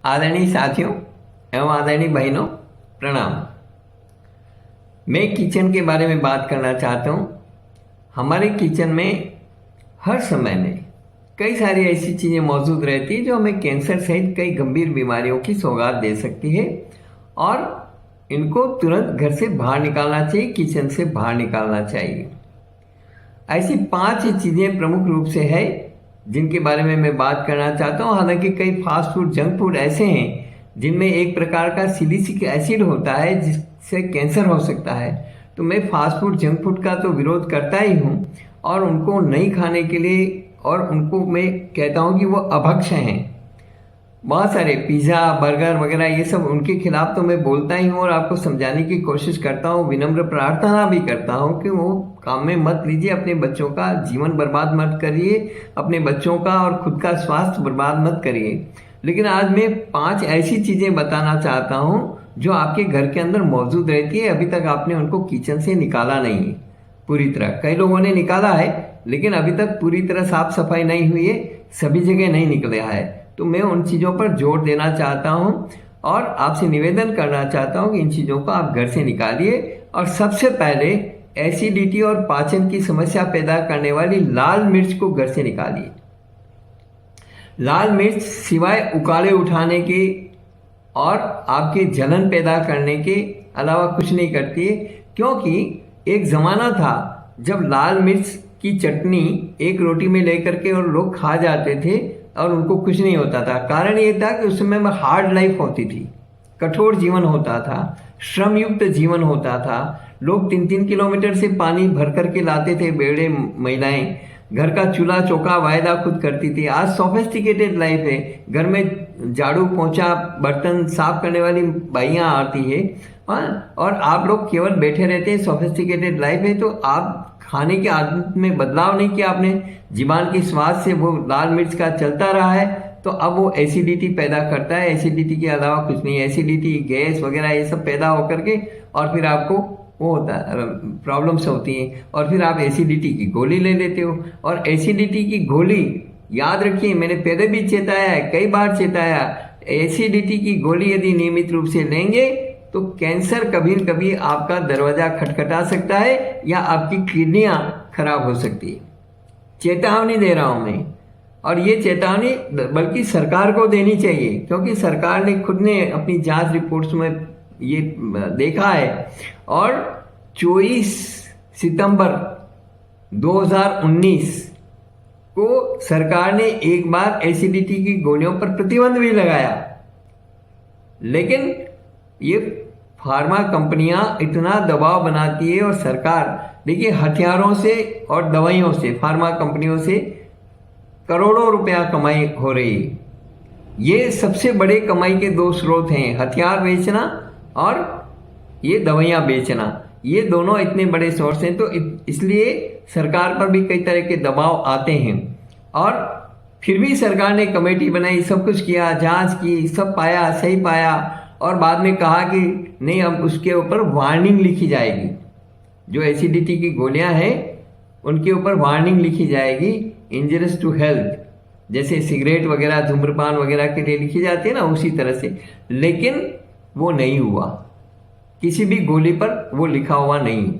आदरणीय साथियों एवं आदरणीय बहनों, प्रणाम। मैं किचन के बारे में बात करना चाहता हूँ। हमारे किचन में हर समय में कई सारी ऐसी चीज़ें मौजूद रहती हैं जो हमें कैंसर सहित कई गंभीर बीमारियों की सौगात दे सकती है और इनको तुरंत घर से बाहर निकालना चाहिए, किचन से बाहर निकालना चाहिए। ऐसी 5 चीज़ें प्रमुख रूप से है जिनके बारे में मैं बात करना चाहता हूँ। हालांकि कई फास्ट फूड, जंक फूड ऐसे हैं जिनमें एक प्रकार का सिलिसिक एसिड होता है जिससे कैंसर हो सकता है। तो मैं फास्ट फूड, जंक फूड का तो विरोध करता ही हूँ और उनको नहीं खाने के लिए, और उनको मैं कहता हूँ कि वो अभक्ष्य हैं। बहुत सारे पिज़्ज़ा, बर्गर वगैरह ये सब, उनके खिलाफ तो मैं बोलता ही हूँ और आपको समझाने की कोशिश करता हूँ, विनम्र प्रार्थना भी करता हूँ कि वो काम में मत लीजिए, अपने बच्चों का जीवन बर्बाद मत करिए, अपने बच्चों का और खुद का स्वास्थ्य बर्बाद मत करिए। लेकिन आज मैं 5 ऐसी चीज़ें बताना चाहता हूँ जो आपके घर के अंदर मौजूद रहती है। अभी तक आपने उनको किचन से निकाला नहीं है पूरी तरह। कई लोगों ने निकाला है लेकिन अभी तक पूरी तरह साफ सफाई नहीं हुई है, सभी जगह नहीं निकला है। तो मैं उन चीज़ों पर जोर देना चाहता हूँ और आपसे निवेदन करना चाहता हूँ कि इन चीज़ों को आप घर से निकालिए। और सबसे पहले एसिडिटी और पाचन की समस्या पैदा करने वाली लाल मिर्च को घर से निकालिए। लाल मिर्च सिवाय उकाले उठाने के और आपके जलन पैदा करने के अलावा कुछ नहीं करती है। क्योंकि एक ज़माना था जब लाल मिर्च की चटनी एक रोटी में लेकर के और लोग खा जाते थे और उनको कुछ नहीं होता था। कारण ये था कि उस समय में हार्ड लाइफ होती थी, कठोर जीवन होता था, श्रम युक्त जीवन होता था। लोग 3-3 किलोमीटर से पानी भर करके लाते थे, बेड़े महिलाएं, घर का चूल्हा चौका वायदा खुद करती थी। आज सोफिस्टिकेटेड लाइफ है, घर में झाड़ू पोंछा बर्तन साफ करने वाली बाइयाँ आती है। और आप लोग केवल बैठे रहते हैं। सोफिस्टिकेटेड लाइफ है तो आप खाने की आदत में बदलाव नहीं किया आपने, जीवान की स्वाद से वो लाल मिर्च का चलता रहा है, तो अब वो एसिडिटी पैदा करता है। एसिडिटी के अलावा कुछ नहीं, एसिडिटी, गैस वगैरह ये सब पैदा होकर के और फिर आपको वो होता है, प्रॉब्लम्स होती हैं और फिर आप एसिडिटी की गोली ले लेते हो। और एसिडिटी की गोली, याद रखिए, मैंने पहले भी चेताया है, कई बार चेताया, एसिडिटी की गोली यदि नियमित रूप से लेंगे तो कैंसर कभी न कभी आपका दरवाजा खटखटा सकता है या आपकी किडनियां खराब हो सकती है। चेतावनी दे रहा हूं मैं, और ये चेतावनी बल्कि सरकार को देनी चाहिए, क्योंकि सरकार ने खुद ने अपनी जांच रिपोर्ट्स में ये देखा है। और 24 सितंबर 2019 को सरकार ने एक बार एसिडिटी की गोलियों पर प्रतिबंध भी लगाया। लेकिन ये फार्मा कंपनियां इतना दबाव बनाती है और सरकार, देखिए, हथियारों से और दवाइयों से, फार्मा कंपनियों से करोड़ों रुपया कमाई हो रही है। ये सबसे बड़े कमाई के 2 स्रोत हैं, हथियार बेचना और ये दवाइयाँ बेचना। ये दोनों इतने बड़े सोर्स हैं, तो इसलिए सरकार पर भी कई तरह के दबाव आते हैं। और फिर भी सरकार ने कमेटी बनाई, सब कुछ किया, जांच की, सब पाया, सही पाया, और बाद में कहा कि नहीं, अब उसके ऊपर वार्निंग लिखी जाएगी। जो एसिडिटी की गोलियां हैं उनके ऊपर वार्निंग लिखी जाएगी, इंजरियस टू हेल्थ, जैसे सिगरेट वगैरह, धूम्रपान वगैरह के लिए लिखी जाती है ना, उसी तरह से। लेकिन वो नहीं हुआ, किसी भी गोली पर वो लिखा हुआ नहीं।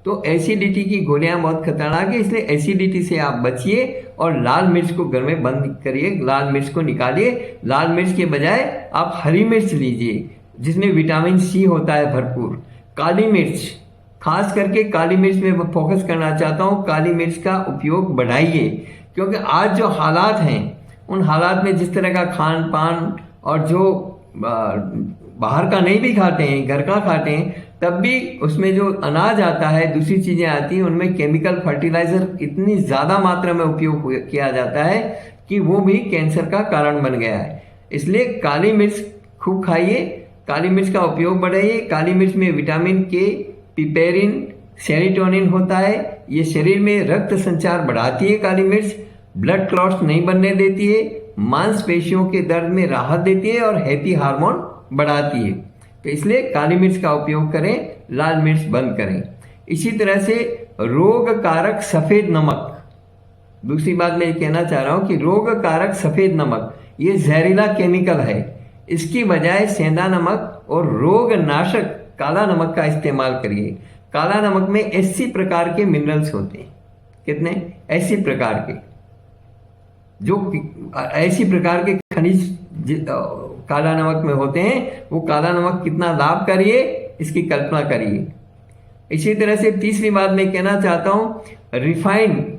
तो एसिडिटी की गोलियां बहुत खतरनाक है, इसलिए एसिडिटी से आप बचिए और लाल मिर्च को घर में बंद करिए, लाल मिर्च को निकालिए। लाल मिर्च के बजाय आप हरी मिर्च लीजिए जिसमें विटामिन सी होता है भरपूर। काली मिर्च, खास करके काली मिर्च में फोकस करना चाहता हूँ, काली मिर्च का उपयोग बढ़ाइए। क्योंकि आज जो हालात हैं, उन हालात में जिस तरह का खान पान, और जो बाहर का नहीं भी खाते हैं, घर का खाते हैं, तब भी उसमें जो अनाज आता है, दूसरी चीज़ें आती हैं, उनमें केमिकल फर्टिलाइजर इतनी ज़्यादा मात्रा में उपयोग किया जाता है कि वो भी कैंसर का कारण बन गया है। इसलिए काली मिर्च खूब खाइए, काली मिर्च का उपयोग बढ़ाइए। काली मिर्च में विटामिन के, पिपेरिन, सेरोटोनिन होता है। ये शरीर में रक्त संचार बढ़ाती है काली मिर्च, ब्लड क्लॉट्स नहीं बनने देती है, मांसपेशियों के दर्द में राहत देती है और हैप्पी हार्मोन बढ़ाती है। तो इसलिए काली मिर्च का उपयोग करें, लाल मिर्च बंद करें। इसी तरह से रोग कारक सफ़ेद नमक, दूसरी बात मैं ये कहना चाह रहा हूँ कि रोग कारक सफ़ेद नमक ये जहरीला केमिकल है। इसकी बजाय सेंधा नमक और रोग नाशक काला नमक का इस्तेमाल करिए। काला नमक में 80 प्रकार के मिनरल्स होते हैं। कितने? 80 प्रकार के, जो 80 प्रकार के खनिज काला नमक में होते हैं। वो काला नमक कितना लाभकारी है इसकी कल्पना करिए। इसी तरह से तीसरी बात मैं कहना चाहता हूं, रिफाइंड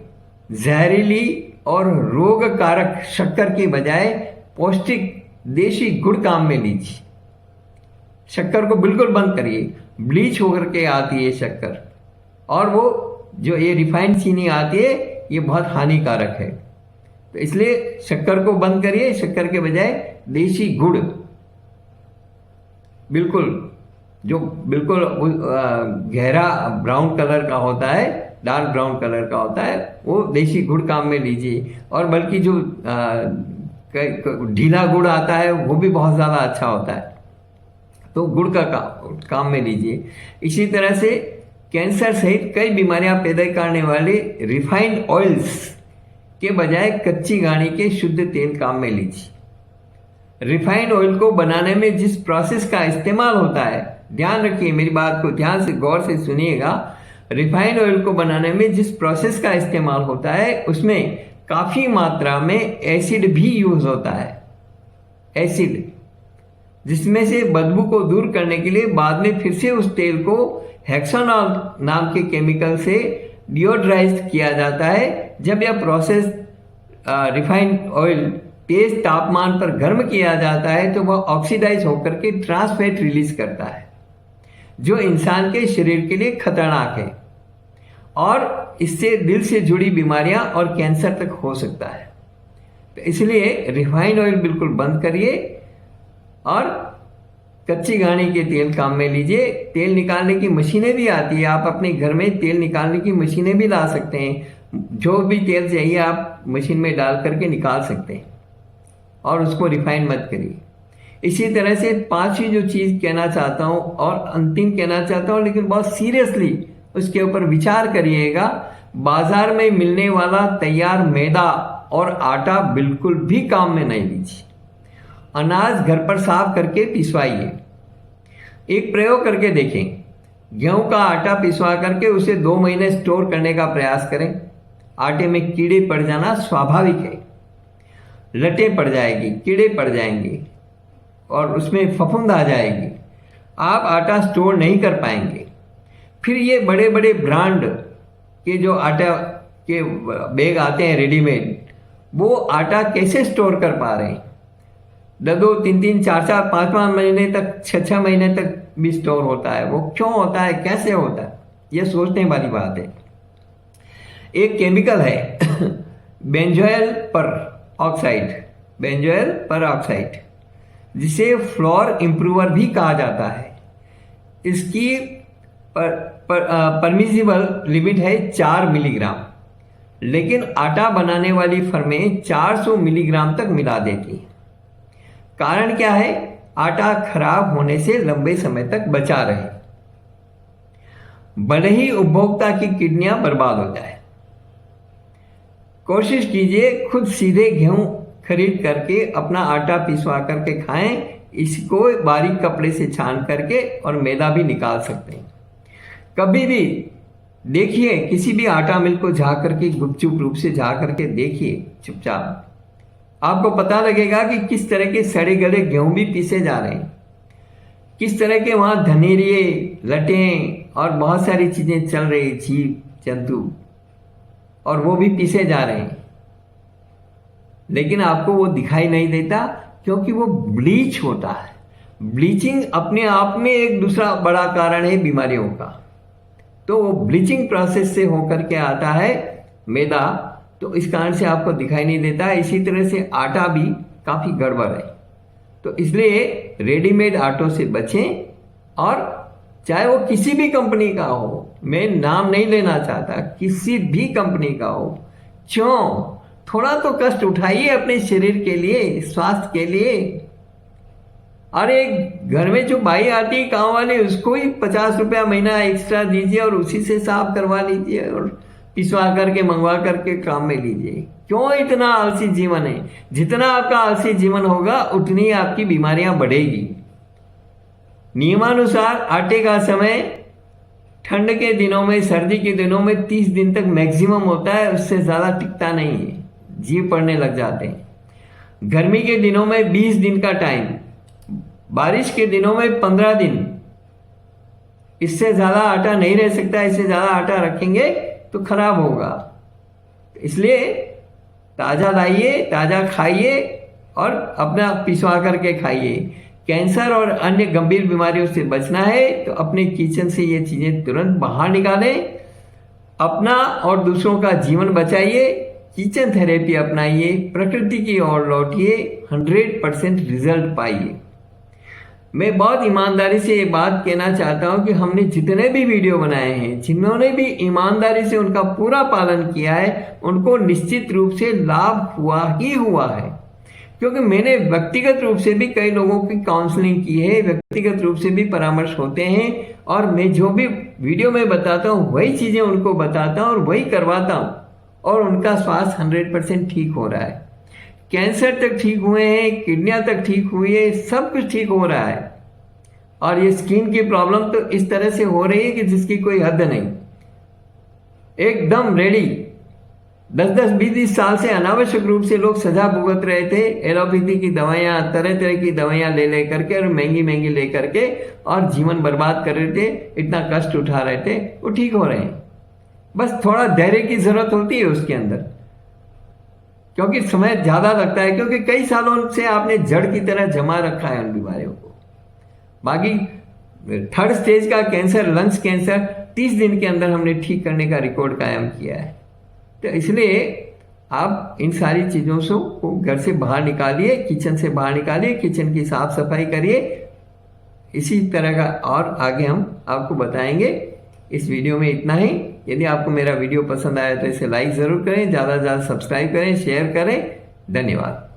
जहरीली और रोग कारक शक्कर के बजाय पौष्टिक देशी गुड़ काम में लीजिए। शक्कर को बिल्कुल बंद करिए। ब्लीच होकर के आती है शक्कर, और वो जो ये रिफाइंड चीनी आती है ये बहुत हानिकारक है। तो इसलिए शक्कर को बंद करिए, शक्कर के बजाय देशी गुड़, जो बिल्कुल गहरा ब्राउन कलर का होता है, डार्क ब्राउन कलर का होता है, वो देशी गुड़ काम में लीजिए। और बल्कि जो ढीला गुड़ आता है वो भी बहुत ज़्यादा अच्छा होता है, तो गुड़ का काम में लीजिए। इसी तरह से कैंसर सहित कई बीमारियां पैदा करने वाले रिफाइंड ऑयल्स के बजाय कच्ची घानी के शुद्ध तेल काम में लीजिए। रिफाइंड ऑयल को बनाने में जिस प्रोसेस का इस्तेमाल होता है, ध्यान रखिए, मेरी बात को ध्यान से गौर से सुनिएगा। रिफाइंड ऑयल को बनाने में जिस प्रोसेस का इस्तेमाल होता है उसमें काफी मात्रा में एसिड भी यूज होता है। एसिड, जिसमें से बदबू को दूर करने के लिए बाद में फिर से उस तेल को हेक्सानॉल नाम के केमिकल से डिओड्राइज किया जाता है। जब यह प्रोसेस रिफाइंड ऑयल तेज तापमान पर गर्म किया जाता है तो वह ऑक्सीडाइज होकर के ट्रांस फैट रिलीज करता है, जो इंसान के शरीर के लिए खतरनाक है, और इससे दिल से जुड़ी बीमारियां और कैंसर तक हो सकता है। तो इसलिए रिफाइंड ऑयल बिल्कुल बंद करिए और कच्ची घानी के तेल काम में लीजिए। तेल निकालने की मशीनें भी आती है, आप अपने घर में तेल निकालने की मशीनें भी ला सकते हैं। जो भी तेल चाहिए आप मशीन में डाल करके निकाल सकते हैं, और उसको रिफाइन मत करिए। इसी तरह से पांचवी जो चीज़ कहना चाहता हूँ और अंतिम कहना चाहता हूँ, लेकिन बहुत सीरियसली उसके ऊपर विचार करिएगा, बाजार में मिलने वाला तैयार मैदा और आटा बिल्कुल भी काम में नहीं लीजिए। अनाज घर पर साफ करके पिसवाइए। एक प्रयोग करके देखें, गेहूं का आटा पिसवा करके उसे 2 महीने स्टोर करने का प्रयास करें। आटे में कीड़े पड़ जाना स्वाभाविक है, लटें पड़ जाएगी, कीड़े पड़ जाएंगे और उसमें फफूंद आ जाएगी, आप आटा स्टोर नहीं कर पाएंगे। फिर ये बड़े बड़े ब्रांड के जो आटा के बैग आते हैं रेडीमेड, वो आटा कैसे स्टोर कर पा रहे हैं? 2-2, 3-3, 4-4, 5-5 महीने तक, 6-6 महीने तक भी स्टोर होता है। वो क्यों होता है, कैसे होता है, ये सोचने वाली बात है। एक केमिकल है बेंजोइल पर ऑक्साइड, जिसे फ्लोर इंप्रूवर भी कहा जाता है। इसकी परमिसिबल लिमिट है 4 मिलीग्राम, लेकिन आटा बनाने वाली फर्में 400 मिलीग्राम तक मिला देती हैं। कारण क्या है? आटा खराब होने से लंबे समय तक बचा रहे, भले ही उपभोक्ता की किडनियां बर्बाद हो जाए। कोशिश कीजिए खुद सीधे गेहूं खरीद करके अपना आटा पिसवा करके खाएं। इसको बारीक कपड़े से छान करके और मैदा भी निकाल सकते हैं। कभी भी देखिए, किसी भी आटा मिल को जा करके गुपचुप रूप से जा करके देखिए चुपचाप, आपको पता लगेगा कि किस तरह के सड़े गले गेहूं भी पीसे जा रहे हैं, किस तरह के वहां धनेरिए, लटें और बहुत सारी चीजें चल रही, जीव जंतु, और वो भी पीसे जा रहे हैं। लेकिन आपको वो दिखाई नहीं देता क्योंकि वो ब्लीच होता है। ब्लीचिंग अपने आप में एक दूसरा बड़ा कारण है बीमारियों का। तो वो ब्लीचिंग प्रोसेस से होकर के आता है मैदा, तो इस कारण से आपको दिखाई नहीं देता है। इसी तरह से आटा भी काफी गड़बड़ है। तो इसलिए रेडीमेड आटों से बचें, और चाहे वो किसी भी कंपनी का हो, मैं नाम नहीं लेना चाहता, किसी भी कंपनी का हो, क्यों थोड़ा तो कष्ट उठाइए अपने शरीर के लिए, स्वास्थ्य के लिए। अरे घर में जो बाई आती है काम वाली, उसको ही 50 रुपया महीना एक्स्ट्रा दीजिए और उसी से साफ करवा लीजिए, और पिसवा करके मंगवा करके काम में लीजिए। क्यों इतना आलसी जीवन है? जितना आपका आलसी जीवन होगा उतनी आपकी बीमारियां बढ़ेगी। नियमानुसार आटे का समय ठंड के दिनों में, सर्दी के दिनों में 30 दिन तक मैक्सिमम होता है, उससे ज़्यादा टिकता नहीं है, जीव पड़ने लग जाते हैं। गर्मी के दिनों में 20 दिन का टाइम, बारिश के दिनों में 15 दिन, इससे ज़्यादा आटा नहीं रह सकता। इससे ज़्यादा आटा रखेंगे तो खराब होगा। इसलिए ताज़ा लाइए, ताज़ा खाइए और अपना पिसवा करके खाइए। कैंसर और अन्य गंभीर बीमारियों से बचना है तो अपने किचन से ये चीज़ें तुरंत बाहर निकालें। अपना और दूसरों का जीवन बचाइए, किचन थेरेपी अपनाइए, प्रकृति की ओर लौटिए, 100% रिजल्ट पाइए। मैं बहुत ईमानदारी से ये बात कहना चाहता हूँ कि हमने जितने भी वीडियो बनाए हैं, जिन्होंने भी ईमानदारी से उनका पूरा पालन किया है, उनको निश्चित रूप से लाभ हुआ ही हुआ है। क्योंकि मैंने व्यक्तिगत रूप से भी कई लोगों की काउंसलिंग की है, व्यक्तिगत रूप से भी परामर्श होते हैं, और मैं जो भी वीडियो में बताता हूँ वही चीज़ें उनको बताता हूँ और वही करवाता हूँ, और उनका स्वास्थ्य 100% ठीक हो रहा है। कैंसर तक ठीक हुए हैं, किडनियाँ तक ठीक हुई है, सब कुछ ठीक हो रहा है। और ये स्किन की प्रॉब्लम तो इस तरह से हो रही है कि जिसकी कोई हद नहीं, एकदम रेडी। 10-10, 20-20 साल से अनावश्यक रूप से लोग सजा भुगत रहे थे, एलोपैथी की दवाइयाँ, तरह तरह की दवाइयाँ ले करके और महंगी महंगी ले करके, और जीवन बर्बाद कर रहे थे, इतना कष्ट उठा रहे थे, वो ठीक हो रहे हैं। बस थोड़ा धैर्य की जरूरत होती है उसके अंदर, क्योंकि समय ज़्यादा लगता है, क्योंकि कई सालों से आपने जड़ की तरह जमा रखा है उन बीमारियों को। बाकी 3rd स्टेज का कैंसर, लंग्स कैंसर, 30 दिन के अंदर हमने ठीक करने का रिकॉर्ड कायम किया है। तो इसलिए आप इन सारी चीज़ों से को घर से बाहर निकालिए, किचन से बाहर निकालिए, किचन की साफ सफाई करिए। इसी तरह का और आगे हम आपको बताएंगे। इस वीडियो में इतना ही। यदि आपको मेरा वीडियो पसंद आया तो इसे लाइक ज़रूर करें, ज़्यादा से ज़्यादा सब्सक्राइब करें, शेयर करें। धन्यवाद।